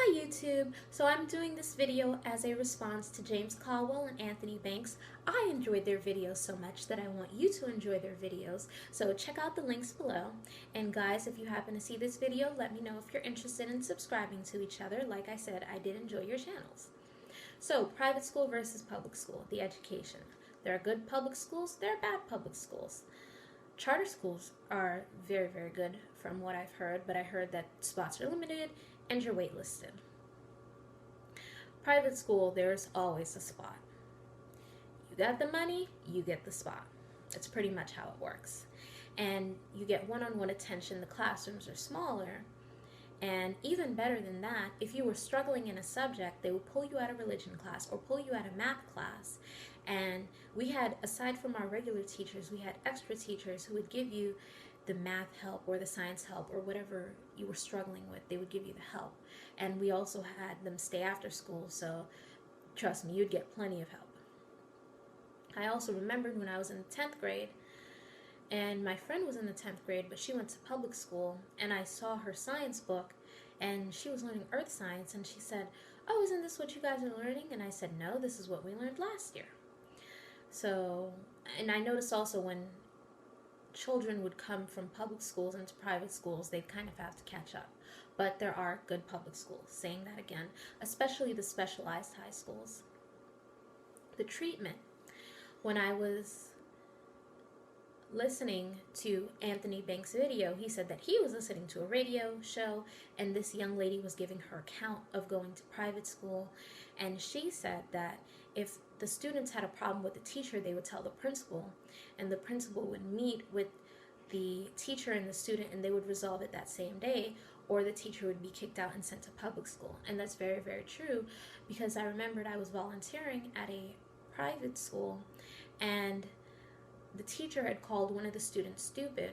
Hi YouTube! So I'm doing this video as a response to James Caldwell and Anthony Banks. I enjoyed their videos so much that I want you to enjoy their videos. So check out the links below. And guys, if you happen to see this video, let me know if you're interested in subscribing to each other. Like I said, I did enjoy your channels. So private school versus public school, the education. There are good public schools, there are bad public schools. Charter schools are very, very good from what I've heard, but I heard that spots are limited and you're waitlisted. Private school, there's always a spot. You got the money, you get the spot. That's pretty much how it works. And you get one-on-one attention. The classrooms are smaller. And even better than that, if you were struggling in a subject, they would pull you out of religion class or pull you out of math class. And we had, aside from our regular teachers, we had extra teachers who would give you the math help or the science help or whatever you were struggling with. They would give you the help. And we also had them stay after school, so trust me, you'd get plenty of help. I also remembered when I was in the 10th grade, and my friend was in the 10th grade, but she went to public school, and I saw her science book, and she was learning earth science, and she said, "Oh, isn't this what you guys are learning?" And I said, "No, this is what we learned last year." So, and I noticed also when children would come from public schools into private schools, they'd kind of have to catch up. But there are good public schools, saying that again, especially the specialized high schools. The treatment. When I was listening to Anthony Banks' video, he said that he was listening to a radio show and this young lady was giving her account of going to private school, and she said that if the students had a problem with the teacher, they would tell the principal, and the principal would meet with the teacher and the student and they would resolve it that same day, or the teacher would be kicked out and sent to public school. And that's very, very true, because I remembered I was volunteering at a private school and the teacher had called one of the students stupid,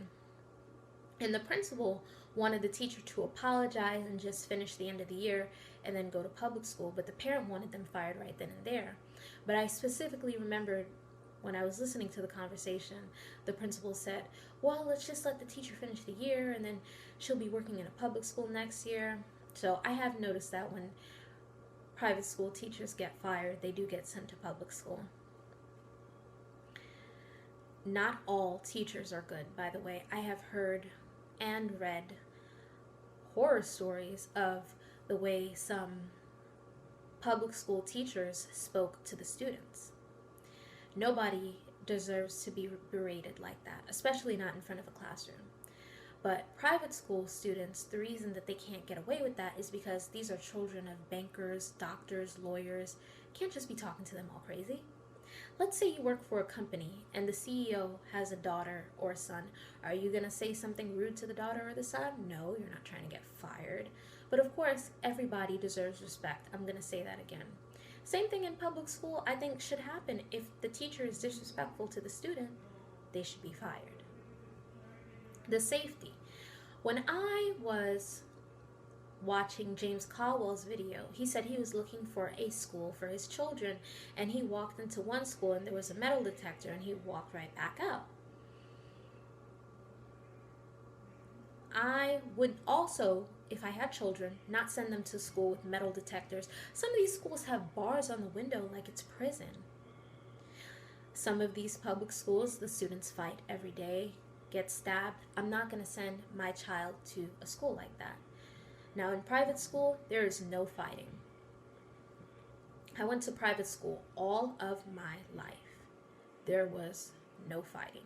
and the principal wanted the teacher to apologize and just finish the end of the year and then go to public school, but the parent wanted them fired right then and there. But I specifically remembered when I was listening to the conversation, the principal said, "Well, let's just let the teacher finish the year and then she'll be working in a public school next year." So I have noticed that when private school teachers get fired, they do get sent to public school. Not all teachers are good, by the way. I have heard and read horror stories of the way some public school teachers spoke to the students. Nobody deserves to be berated like that, especially not in front of a classroom. But private school students, the reason that they can't get away with that is because these are children of bankers, doctors, lawyers. Can't just be talking to them all crazy. Let's say you work for a company and the CEO has a daughter or a son. Are you going to say something rude to the daughter or the son? No, you're not trying to get fired. But of course, everybody deserves respect. I'm going to say that again. Same thing in public school, I think should happen. If the teacher is disrespectful to the student, they should be fired. The safety. When I was watching James Caldwell's video, he said he was looking for a school for his children, and he walked into one school and there was a metal detector and he walked right back out. I would also, if I had children, not send them to school with metal detectors. Some of these schools have bars on the window like it's prison. Some of these public schools, the students fight every day, get stabbed. I'm not going to send my child to a school like that. Now in private school, there is no fighting. I went to private school all of my life. There was no fighting.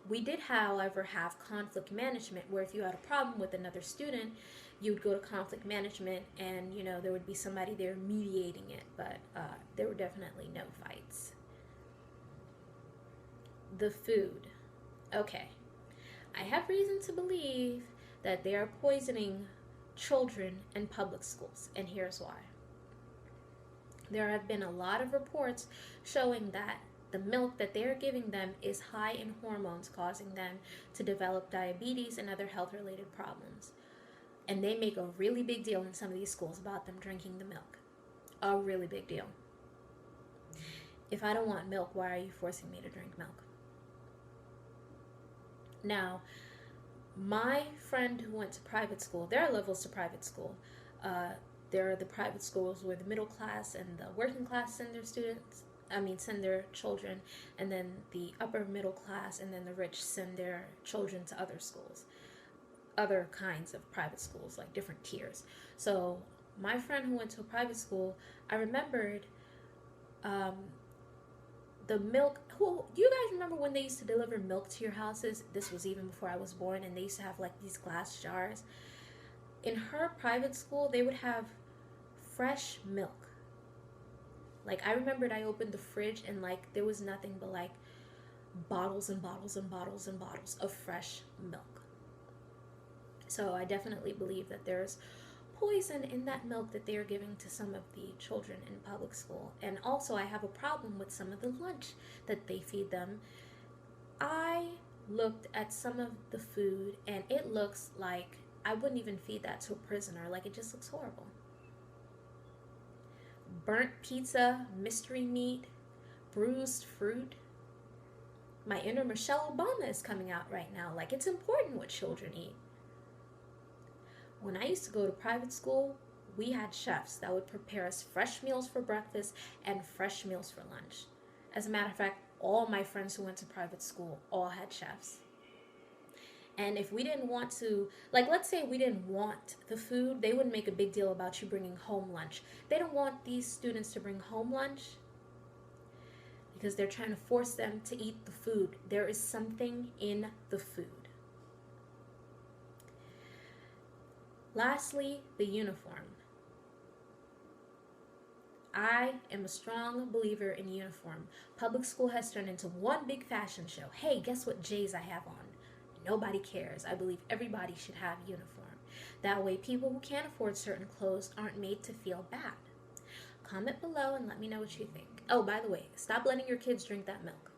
We did, however, have conflict management, where if you had a problem with another student, you would go to conflict management and, you know, there would be somebody there mediating it, but there were definitely no fights. The food. Okay. I have reason to believe that they are poisoning children in public schools, and here's why. There have been a lot of reports showing that the milk that they're giving them is high in hormones, causing them to develop diabetes and other health-related problems. And they make a really big deal in some of these schools about them drinking the milk. A really big deal. If I don't want milk, why are you forcing me to drink milk? Now, my friend who went to private school, there are levels to private school. There are the private schools where the middle class and the working class send their students, send their children, and then the upper middle class and then the rich send their children to other schools, other kinds of private schools, like different tiers. So my friend who went to a private school, I remembered the milk. Who do you guys remember when they used to deliver milk to your houses? This was even before I was born, and they used to have like these glass jars. In her private school, they would have fresh milk. Like, I remembered I opened the fridge and like there was nothing but like bottles and bottles and bottles and bottles of fresh milk. So I definitely believe that there's poison in that milk that they are giving to some of the children in public school. And also I have a problem with some of the lunch that they feed them. I looked at some of the food and it looks like I wouldn't even feed that to a prisoner. Like, it just looks horrible. Burnt pizza, mystery meat, bruised fruit. My inner Michelle Obama is coming out right now. Like, it's important what children eat. When I used to go to private school, we had chefs that would prepare us fresh meals for breakfast and fresh meals for lunch. As a matter of fact, all my friends who went to private school all had chefs. And if we didn't want to, like, let's say we didn't want the food, they wouldn't make a big deal about you bringing home lunch. They don't want these students to bring home lunch because they're trying to force them to eat the food. There is something in the food. Lastly, the uniform. I am a strong believer in uniform. Public school has turned into one big fashion show. Hey, guess what J's I have on? Nobody cares. I believe everybody should have uniform. That way people who can't afford certain clothes aren't made to feel bad. Comment below and let me know what you think. Oh, by the way, stop letting your kids drink that milk.